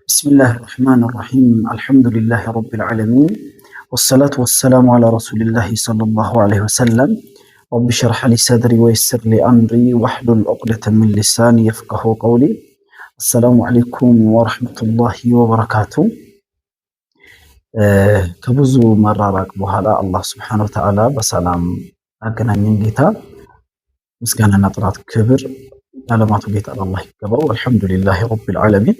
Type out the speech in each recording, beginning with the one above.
بسم الله الرحمن الرحيم الحمد لله رب العالمين والصلاة والسلام على رسول الله صلى الله عليه وسلم رب اشرح لي صدري ويسر لي أمري واحلل عقدة من لساني يفقه قولي. السلام عليكم ورحمة الله وبركاته. ከብዙ መራራቅ በኋላ አላህ ስብሓነሁ ወተዓላ በሰላም አገናኘን። ጌታ ምስጋናና ጥራት ክብር ለዓለማቱ ጌታ አላህ ይገባው። አልሐምዱሊላሂ ረቢል ዓለሚን።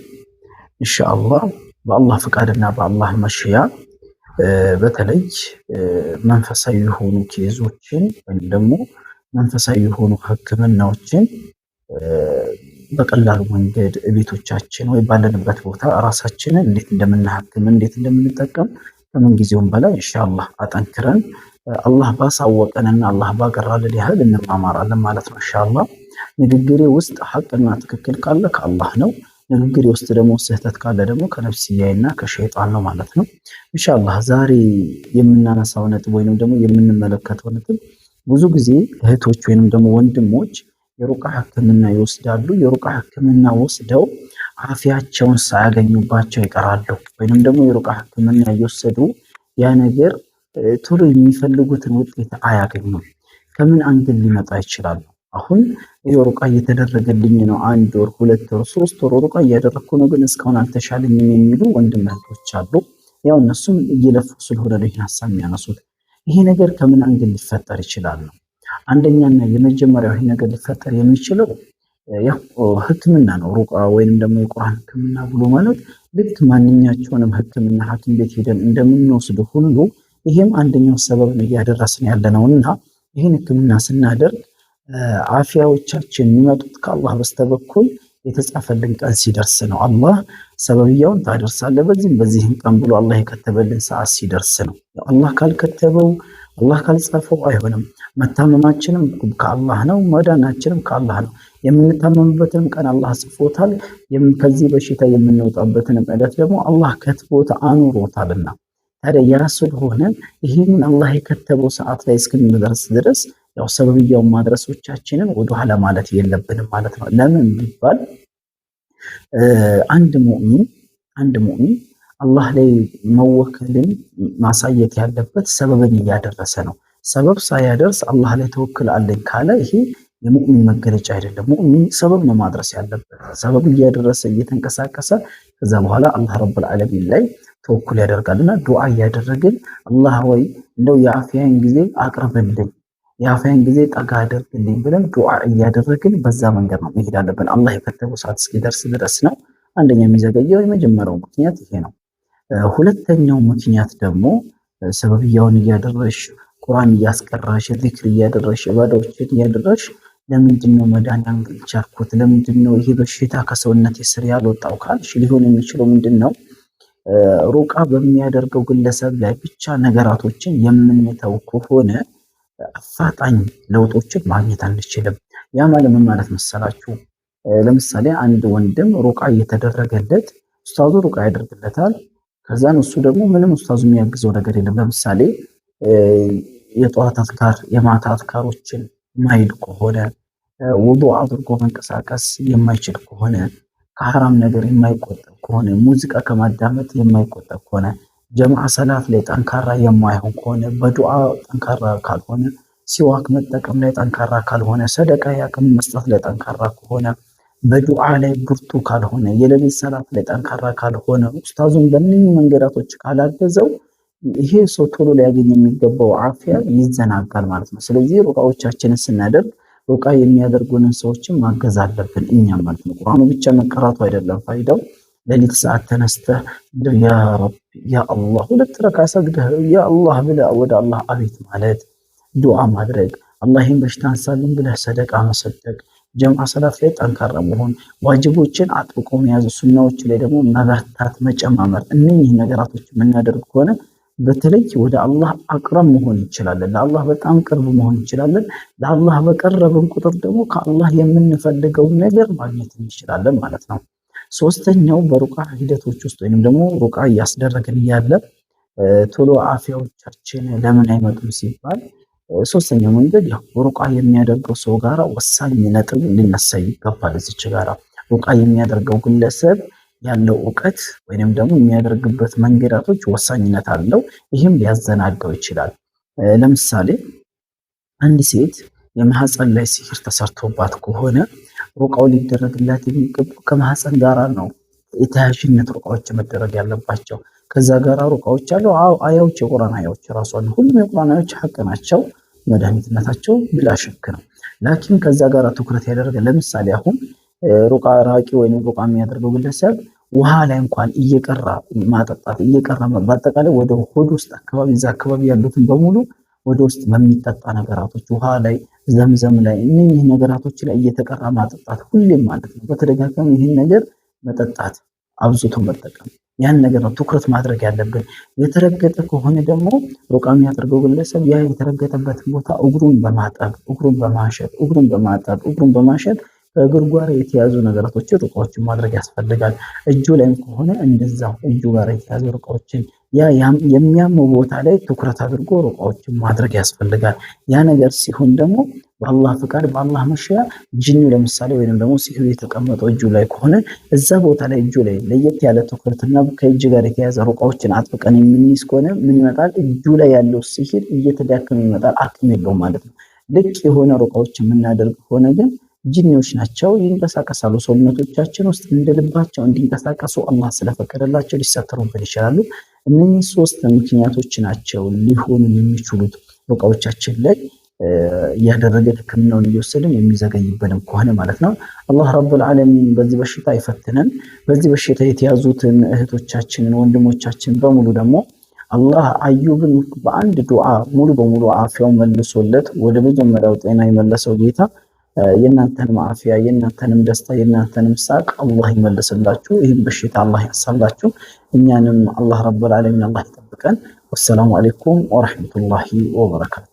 ኢንሻአላህ በአላህ ፍቃድና በአላህ መሽያ በተለይ መንፈሳዊ የሆኑ ኬዞችን ወይም ደግሞ መንፈሳዊ የሆኑ ህክምናዎችን በቀላሉ መንገድ ቤቶቻችን ወይ ባለንበት ቦታ ራሳችንን እንዴት እንደምናሐክም እንዴት እንደምንጠቀም ከምን ጊዜውም በላይ ኢንሻአላህ አጠንክረን አላህ ባሳወቀንና አላህ ባገራልን ያህል እንማማራለን ማለት ነው። ኢንሻአላህ ንግግሬ ውስጥ ሐቅና ትክክል ካለ ከአላህ ነው። ንግግሬ ውስጥ ደግሞ ስህተት ካለ ደግሞ ከነፍስያዬና ከሸይጣን ነው ማለት ነው። ኢንሻአላህ ዛሬ የምናነሳው ነጥብ ወይንም ደግሞ የምንመለከተው ነጥብ ብዙ ጊዜ እህቶች ወይንም ደግሞ ወንድሞች የሩቃ ህክምና ይወስዳሉ። የሩቃ ህክምና ወስደው አፊያቸውን ሳያገኙባቸው ይቀራሉ። ወይንም ደግሞ የሩቃ ህክምና እየወሰዱ ያ ነገር ቶሎ የሚፈልጉትን ውጤት አያገኙም። ከምን አንግል ሊመጣ ይችላል? አሁን የሩቃ እየተደረገልኝ ነው፣ 1 ወር 2 ወር 3 ወር ሩቃ እያደረኩ ነው፣ ግን እስካሁን አልተሻለኝም የሚሉ ወንድም እህቶች አሉ። ያው እነሱም እየለፉ ስለሆነ ነው ይህን ሀሳብ የሚያነሱት። ይሄ ነገር ከምን አንግል ሊፈጠር ይችላል ነው። አንደኛና የመጀመሪያው ይሄ ነገር ሊፈጠር የሚችለው ያው ህክምና ነው። ሩቃ ወይንም ደግሞ የቁርአን ህክምና ብሎ ማለት ልክ ማንኛቸውንም ህክምና ሐኪም ቤት ሄደን እንደምንወስድ ሁሉ ይሄም አንደኛው ሰበብ ነው እያደረስን ያለነውና ይህን ህክምና ስናደርግ አፊያዎቻችን የሚመጡት ከአላህ በስተበኩል የተጻፈልን ቀን ሲደርስ ነው። አላህ ሰበብያውን ታደርሳለህ በዚህም ቀን ብሎ አላህ የከተበልን ሰዓት ሲደርስ ነው። አላህ ካልከተበው አላህ ካልጻፈው አይሆንም። መታመማችንም ከአላህ ነው፣ መዳናችንም ከአላህ ነው። የምንታመምበትንም ቀን አላህ ጽፎታል። ከዚህ በሽታ የምንወጣበትንም ዕለት ደግሞ አላህ ከትቦት አኑሮታልና ታዲያ ያ ስለሆነ ይህንን አላህ የከተበው ሰዓት ላይ እስክንደርስ ድረስ ያው ሰበብያውን ማድረሶቻችንን ወደኋላ ማለት የለብንም ማለት ነው። ለምን ቢባል አንድ ሙእሚን አላህ ላይ መወከልን ማሳየት ያለበት ሰበብን እያደረሰ ነው። ሰበብ ሳያደርስ አላህ ላይ ተወክል አለኝ ካለ ይሄ የሙእሚን መገለጫ አይደለም። ሙእሚን ሰበብ ነው ማድረስ ያለበት። ሰበብ እያደረሰ እየተንቀሳቀሰ ከዛ በኋላ አላህ ረብል ዓለሚን ላይ ተወኩል ያደርጋልና ዱዓ እያደረግን አላህ ወይ እንደው የአፊያን ጊዜ አቅርብልኝ፣ የአፊያን ጊዜ ጠጋ አድርግልኝ ብለን ዱዓ እያደረግን በዛ መንገድ ነው መሄድ አለብን። አላህ የከተበው ሰዓት እስኪደርስ ድረስ ነው። አንደኛ የሚዘገየው የመጀመሪያው ምክንያት ይሄ ነው። ሁለተኛው ምክንያት ደግሞ ሰበብያውን እያደረሽ ቁርአን እያስቀራሽ ዚክር እያደረሽ ኢባዳዎችን እያደረሽ ለምንድነው መዳን ያልቻልኩት? ለምንድነው ይሄ በሽታ ከሰውነት ስር ያልወጣው ካልሽ ሊሆን የሚችለው ምንድነው? ሩቃ በሚያደርገው ግለሰብ ላይ ብቻ ነገራቶችን የምንተው ከሆነ አፋጣኝ ለውጦችን ማግኘት አንችልም። ያ ማለት ምን ማለት መሰላችሁ? ለምሳሌ አንድ ወንድም ሩቃ እየተደረገለት ኡስታዙ ሩቃ ያደርግለታል። ከዛን እሱ ደግሞ ምንም ኡስታዙ የሚያግዘው ነገር የለም። ለምሳሌ የጠዋት አዝካር የማታ አዝካሮችን ማይል ከሆነ ውዱእ አድርጎ መንቀሳቀስ የማይችል ከሆነ ከሐራም ነገር የማይቆጠብ ከሆነ ሙዚቃ ከማዳመጥ የማይቆጠብ ከሆነ ጀማዓ ሰላት ላይ ጠንካራ የማይሆን ከሆነ በዱዓ ጠንካራ ካልሆነ ሲዋክ መጠቀም ላይ ጠንካራ ካልሆነ ሰደቃ ያቅም መስጠት ላይ ጠንካራ ከሆነ በዱዓ ላይ ብርቱ ካልሆነ የሌሊት ሰላት ላይ ጠንካራ ካልሆነ ኡስታዙን በእነኚህ መንገዳቶች ካላገዘው ይሄ ሰው ቶሎ ሊያገኝ የሚገባው አፊያ ይዘናጋል ማለት ነው። ስለዚህ ሩቃዎቻችንን ስናደርግ ሩቃ የሚያደርጉንን ሰዎችን ማገዝ አለብን እኛም ማለት ነው። ቁርአኑ ብቻ መቀራቱ አይደለም ፋይዳው። ሌሊት ሰዓት ተነስተህ ያ ረብ ያ አላህ 2 ረካ ሰግደህ ያ አላህ ብለህ ወደ አላህ አቤት ማለት ዱዓ ማድረግ፣ አላህን በሽታ አንሳልን ብለህ ሰደቃ መሰደቅ፣ ጀምዓ ሰላት ላይ ጠንካራ መሆን፣ ዋጅቦችን አጥብቆ መያዝ፣ ሱናዎች ላይ ደግሞ መበርታት መጨማመር። እነኚህ ነገራቶች የምናደርግ ከሆነ በተለይ ወደ አላህ አቅረብ መሆን እንችላለን። ለአላህ በጣም ቅርብ መሆን እንችላለን። ለአላህ በቀረብን ቁጥር ደግሞ ከአላህ የምንፈልገው ነገር ማግኘት እንችላለን ማለት ነው። ሶስተኛው በሩቃ ሂደቶች ውስጥ ወይንም ደግሞ ሩቃ እያስደረግን እያለ ቶሎ አፊያዎቻችን ለምን አይመጡም ሲባል ሶስተኛው መንገድ ያው ሩቃ የሚያደርገው ሰው ጋራ ወሳኝ ነጥብ ሊነሳ ይገባል። እዚች ጋራ ሩቃ የሚያደርገው ግለሰብ ያለው እውቀት ወይንም ደግሞ የሚያደርግበት መንገዳቶች ወሳኝነት አለው። ይህም ሊያዘናጋው ይችላል። ለምሳሌ አንድ ሴት የማህፀን ላይ ሲህር ተሰርቶባት ከሆነ ሩቃው ሊደረግላት የሚገባው ከማህፀን ጋራ ነው። የተያያዥነት ሩቃዎች መደረግ ያለባቸው ከዛ ጋር ሩቃዎች አሉ። አያዎች የቁርአን አያዎች ራሱ አሉ። ሁሉም የቁርአን አያዎች ሐቅ ናቸው፣ መድኃኒትነታቸው ብላ ሽክ ነው። ላኪን ከዛ ጋር ትኩረት ያደረገ ለምሳሌ አሁን ሩቃ ራቂ ወይም ሩቃ የሚያደርገው ግለሰብ ውሃ ላይ እንኳን እየቀራ ማጠጣት እየቀራ በአጠቃላይ ወደ ሆድ ውስጥ አካባቢ እዛ አካባቢ ያሉትን በሙሉ ወደ ውስጥ በሚጠጣ ነገራቶች ውሃ ላይ ዘምዘም ላይ እነዚህ ነገራቶች ላይ እየተቀራ ማጠጣት ሁሌም ማለት ነው። በተደጋጋሚ ይህን ነገር መጠጣት አብዝቶ መጠቀም ያን ነገር ነው ትኩረት ማድረግ ያለብን። የተረገጠ ከሆነ ደግሞ ሩቃ የሚያደርገው ግለሰብ ያ የተረገጠበትን ቦታ እግሩን በማጠብ እግሩን በማሸት እግሩን በማጠብ እግሩን በማሸት ከእግር ጋር የተያዙ ነገራቶች ሩቃዎችን ማድረግ ያስፈልጋል። እጁ ላይም ከሆነ እንደዛው እጁ ጋር የተያዙ ሩቃዎችን ያ የሚያመው ቦታ ላይ ትኩረት አድርጎ ሩቃዎችን ማድረግ ያስፈልጋል። ያ ነገር ሲሆን ደግሞ በአላህ ፍቃድ በአላህ መሻያ ጅኒ ለምሳሌ ወይንም ደግሞ ሲህሩ የተቀመጠው እጁ ላይ ከሆነ እዛ ቦታ ላይ እጁ ላይ ለየት ያለ ትኩረትና ከእጅ ጋር የተያዘ ሩቃዎችን አጥብቀን የምንይዝ ከሆነ ምን ይመጣል? እጁ ላይ ያለው ሲህር እየተዳከመ ይመጣል። አቅም የለውም ማለት ነው። ልቅ የሆነ ሩቃዎችን የምናደርግ ከሆነ ግን ጂኒዎች ናቸው፣ ይንቀሳቀሳሉ። ሰውነቶቻችን ውስጥ እንደልባቸው እንዲንቀሳቀሱ አላህ ስለፈቀደላቸው ሊሰተሩብን ይችላሉ። እነዚህ ሶስት ምክንያቶች ናቸው ሊሆኑ የሚችሉት ሩቃዎቻችን ላይ እያደረገ ሕክምናውን እየወሰድን የሚዘገይብንም ከሆነ ማለት ነው። አላህ ረብል ዓለሚን በዚህ በሽታ አይፈትነን። በዚህ በሽታ የተያዙትን እህቶቻችንን ወንድሞቻችን በሙሉ ደግሞ አላህ አዩብን በአንድ ዱዓ ሙሉ በሙሉ አፊያው መልሶለት ወደ መጀመሪያው ጤና የመለሰው ጌታ የእናንተንም አፊያ የእናንተንም ደስታ የእናንተንም ሳቅ አላህ ይመልስላችሁ። ይህም በሽታ አላህ ያሳላችሁ። እኛንም አላህ ረብል ዓለሚን አላህ ይጠብቀን። ወሰላሙ አለይኩም ወረሕመቱላሂ ወበረካቱ።